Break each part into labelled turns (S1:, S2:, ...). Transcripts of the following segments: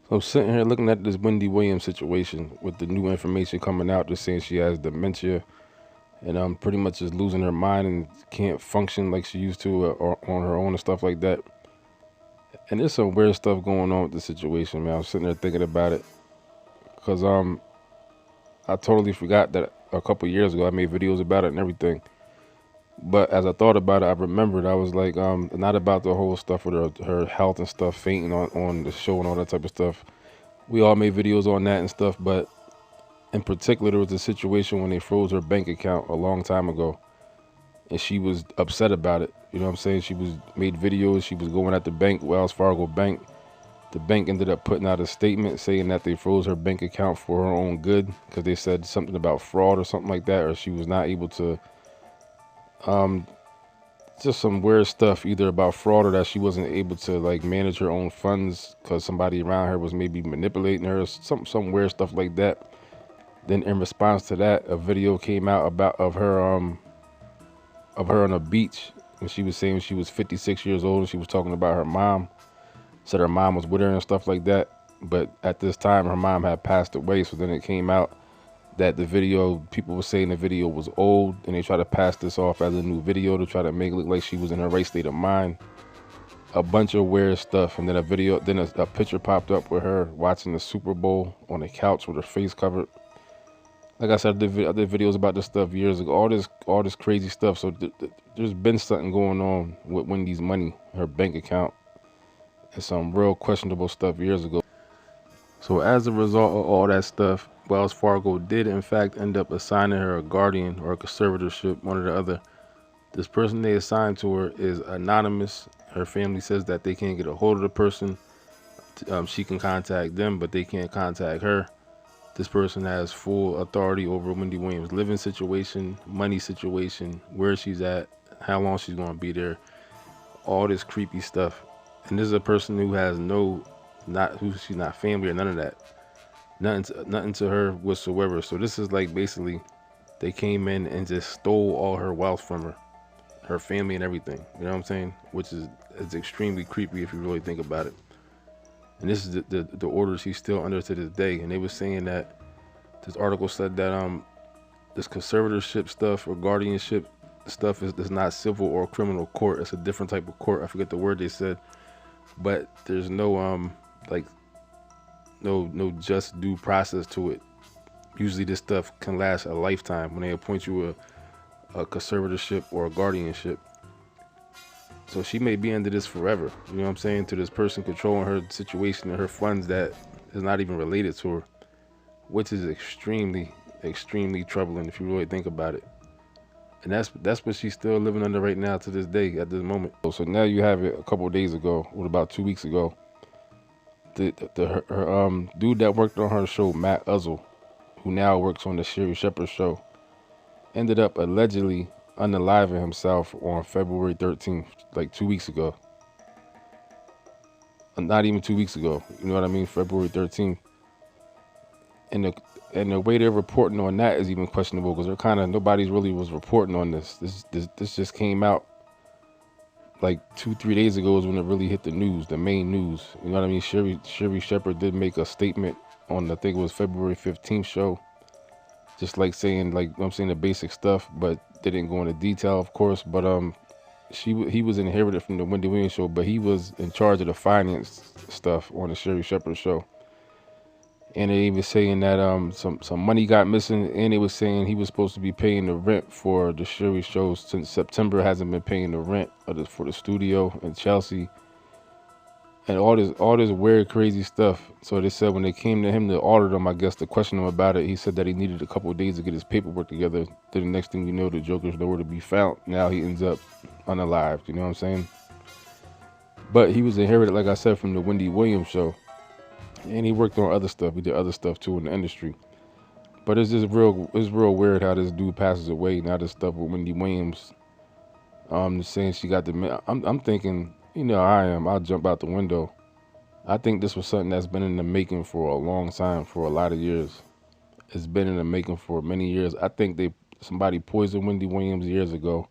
S1: So sitting here looking at this Wendy Williams situation with the new information coming out, just saying she has dementia and pretty much is losing her mind and can't function like she used to or on her own and stuff like that. And there's some weird stuff going on with the situation, man. I'm sitting there thinking about it because I totally forgot that a couple years ago I made videos about it and everything. But as I thought about it, I remembered I was like, not about the whole stuff with her health and stuff, fainting on the show and all that type of stuff. We all made videos on that and stuff, but in particular, there was a situation when they froze her bank account a long time ago, and she was upset about it. You know what I'm saying? She was made videos. She was going at the bank, Wells Fargo Bank. The bank ended up putting out a statement saying that they froze her bank account for her own good because they said something about fraud or something like that, or she was not able to. Um, just some weird stuff, either about fraud or that she wasn't able to like manage her own funds because somebody around her was maybe manipulating her, or some weird stuff like that. Then in response to that, a video came out about of her on a beach, and she was saying she was 56 years old and she was talking about her mom. Said her mom was with her and stuff like that. But at this time, her mom had passed away. So then it came out that the video, people were saying the video was old, and they tried to pass this off as a new video to try to make it look like she was in her right state of mind. A bunch of weird stuff, and then a picture popped up with her watching the Super Bowl on the couch with her face covered. Like I said, I did videos about this stuff years ago. All this crazy stuff. So there's been something going on with Wendy's money, her bank account, and some real questionable stuff years ago. So as a result of all that stuff, Wells Fargo did in fact end up assigning her a guardian or a conservatorship, one or the other. This person they assigned to her is anonymous. Her family says that they can't get a hold of the person. She can contact them, but they can't contact her. This person has full authority over Wendy Williams' living situation, money situation, where she's at, how long she's going to be there, all this creepy stuff. And this is a person who has she's not family or none of that. Nothing to her whatsoever. So this is like basically they came in and just stole all her wealth from her family and everything. You know what I'm saying? Which is it's extremely creepy if you really think about it. And this is the order she's still under to this day. And they were saying that this article said that this conservatorship stuff or guardianship stuff is not civil or criminal court. It's a different type of court. I forget the word they said, but there's no like no just due process to it. Usually this stuff can last a lifetime when they appoint you a conservatorship or a guardianship. So she may be under this forever, you know what I'm saying, to this person controlling her situation and her funds that is not even related to her, which is extremely, extremely troubling if you really think about it. And that's what she's still living under right now to this day at this moment. So now you have it a couple of days ago, or about 2 weeks ago, her dude that worked on her show, Matt Uzzle, who now works on the Sherry Shepherd show, ended up allegedly unaliving himself on February 13th, like 2 weeks ago. Not even 2 weeks ago, you know what I mean? February 13th. And the way they're reporting on that is even questionable because they're kind of nobody's really was reporting on this. This just came out like 2-3 days ago is when it really hit the news, the main news. You know what I mean? Sherry Shepherd did make a statement on I think it was February 15th show, just like saying like I'm saying the basic stuff, but they didn't go into detail, of course. But he was inherited from the Wendy Williams show, but he was in charge of the finance stuff on the Sherry Shepherd show. And they even saying that some money got missing, and they was saying he was supposed to be paying the rent for the Sherry shows since September. Hasn't been paying the rent for the studio in Chelsea, and all this weird crazy stuff. So they said when they came to him to audit him, I guess to question him about it, he said that he needed a couple of days to get his paperwork together. Then the next thing you know, the Joker's nowhere to be found. Now he ends up unalived. You know what I'm saying? But he was inherited, like I said, from the Wendy Williams show. And he worked on other stuff. He did other stuff too in the industry. But it's real weird how this dude passes away. Now this stuff with Wendy Williams, saying she got the. I'm thinking, you know, I'll jump out the window. I think this was something that's been in the making for a long time, for a lot of years. It's been in the making for many years. I think somebody poisoned Wendy Williams years ago.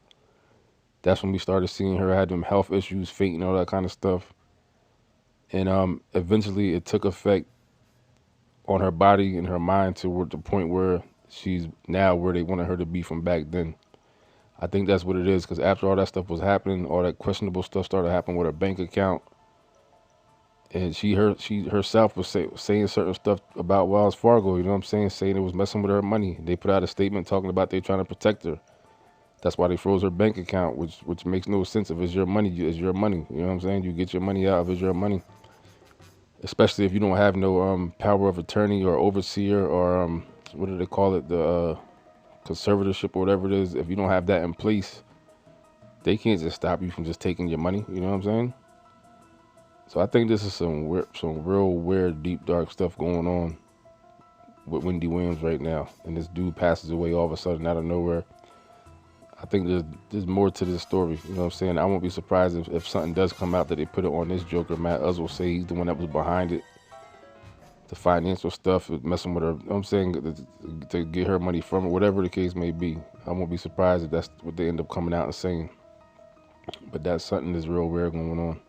S1: That's when we started seeing her had them health issues, fainting, all that kind of stuff. and eventually it took effect on her body and her mind to the point where she's now where they wanted her to be from back then. I think that's what it is, because after all that stuff was happening, all that questionable stuff started happening with her bank account, and she herself was saying certain stuff about Wells Fargo. You know what I'm saying? Saying it was messing with her money. They put out a statement talking about they trying to protect her. That's why they froze her bank account, which makes no sense. If it's your money, it's your money. You know what I'm saying? You get your money out if it's your money. Especially if you don't have no power of attorney or overseer or what do they call it, the conservatorship or whatever it is. If you don't have that in place, they can't just stop you from just taking your money. You know what I'm saying? So I think this is some real weird, deep, dark stuff going on with Wendy Williams right now. And this dude passes away all of a sudden out of nowhere. I think there's more to this story. You know what I'm saying? I won't be surprised if something does come out that they put it on this Joker. Matt Uz will say he's the one that was behind it. The financial stuff, messing with her. You know what I'm saying? To get her money from it, whatever the case may be. I won't be surprised if that's what they end up coming out and saying. But that's something that's real weird going on.